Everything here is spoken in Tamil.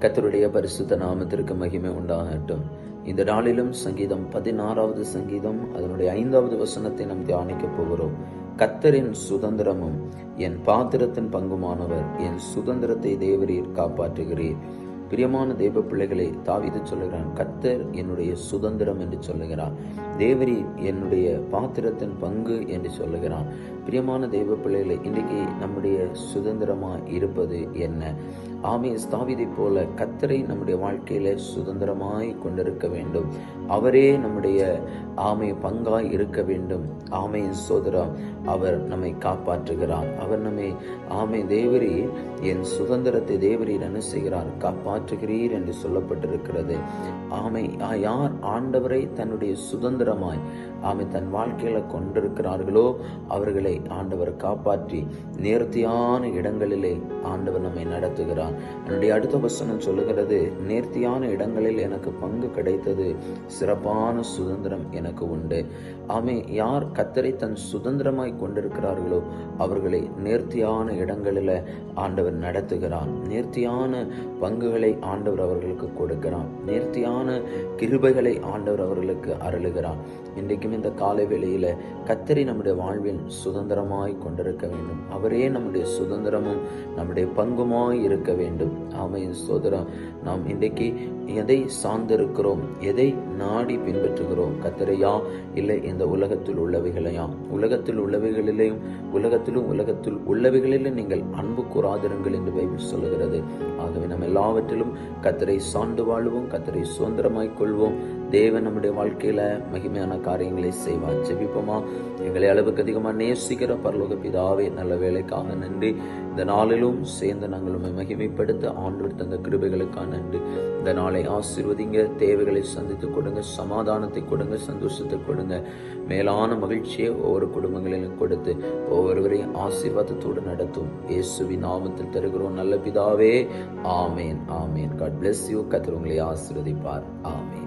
கர்த்தருடைய பரிசுத்த நாமத்திற்கு மகிமை உண்டாகட்டும். இந்த நாளிலும் சங்கீதம் 16வது சங்கீதம் அதனுடைய 5வது வசனத்தை நாம் தியானிக்க போகிறோம். கர்த்தரின் சுதந்திரமும் என் பாத்திரத்தின் பங்குமானவர், என் சுதந்திரத்தை தேவரீர் காப்பாற்றுகிறீர். பிரியமான தேவ பிள்ளைகளை, தாவீது சொல்லுகிறான், கர்த்தர் என்னுடைய சுதந்திரம் என்று சொல்லுகிறான். தேவரீர் என்னுடைய பாத்திரத்தின் பங்கு என்று சொல்லுகிறான். பிரியமான தேவ பிள்ளைகளை, இன்றைக்கு நம்முடைய சுதந்திரமாய் இருப்பது என்ன? தாவீதை போல கர்த்தரை நம்முடைய வாழ்க்கையில சுதந்திரமாய் கொண்டிருக்க வேண்டும். அவரே நம்முடைய பங்காய் இருக்க வேண்டும். சோதரம், அவர் நம்மை காப்பாற்றுகிறார். அவர் நம்மை தேவரீர் என் சுதந்திரத்தை தேவரீர் என்ன செய்கிறார்? காப்பாற்றுகிறீர் என்று சொல்லப்பட்டிருக்கிறது. யார் ஆண்டவரை தன்னுடைய சுதந்திரமாய் தன் வாழ்க்கையில கொண்டிருக்கிறார்களோ அவர்களை ஆண்டவர் காப்பாற்றி நேர்த்தியான இடங்களிலே ஆண்டவர் நம்மை நடத்துகிறார். என்னுடைய அடுத்த வசனம் சொல்லுகிறது, நேர்த்தியான இடங்களில் எனக்கு பங்கு கிடைத்தது, சிறப்பான சுதந்திரம் எனக்கு உண்டு. யார் கர்த்தரை தன் சுதந்திரமாய் கொண்டிருக்கிறார்களோ அவர்களை நேர்த்தியான இடங்களில ஆண்டவர் நடத்துகிறார். நேர்த்தியான பங்குகளை ஆண்டவர் அவர்களுக்கு கொடுக்கிறார். நேர்த்தியான கிருபைகளை ஆண்டவர் அவர்களுக்கு அருளுகிறார். இன்றைக்கும் இந்த காலை வேளையில கர்த்தரை நம்முடைய வாழ்வில் சுதந்திரமாய் கொண்டிருக்க வேண்டும். அவரே நம்முடைய சுதந்திரமும் நம்முடைய பங்குமாய் இருக்க வேண்டும். சோதரம், நாம் இன்றைக்கு எதை சார்ந்திருக்கிறோம்? எதை நாடி பின்பற்றுகிறோம்? கர்த்தரையா, இல்லை இந்த உலகத்தில் உள்ளவைகளையா? உலகத்தில் உள்ளவைகளிலேயும் உலகத்தில் உள்ளவைகளிலும் நீங்கள் அன்பு கூறாதிருங்கள் என்று பைபிள் சொல்லுகிறது. ஆகவே நம்ம எல்லாவற்றிலும் கர்த்தரை சார்ந்து வாழ்வோம், கர்த்தரை சுதந்திரமாய் கொள்வோம். தேவன் நம்முடைய வாழ்க்கையில மகிமையான காரியங்களை செய்வார். ஜெபிப்போமா? எங்களை அளவுக்கு அதிகமாக நேசிக்கிற பரலோக பிதாவே, நல்ல வேலைக்காக நன்றி. இந்த நாளிலும் சேர்ந்து நாங்கள் மகிமைப்படுத்த ஆண்டவர் தந்த கிருபைகளுக்காக நன்றி. இந்த நாளை ஆசீர்வதிங்க, தேவைகளை சந்தித்து கொடுங்க, சமாதானத்தை கொடுங்க, சந்தோஷத்தை கொடுங்க, மேலான மகிழ்ச்சியை ஒவ்வொரு குடும்பங்களிலும் கொடுத்து ஒவ்வொருவரையும் ஆசீர்வாதத்தோடு நடத்தும். இயேசுவின் நாமத்தில் தருகிறோம் நல்ல பிதாவே. ஆமேன், ஆமேன். God bless you. கர்த்தர் உங்களை ஆசீர்வதிப்பார். ஆமேன்.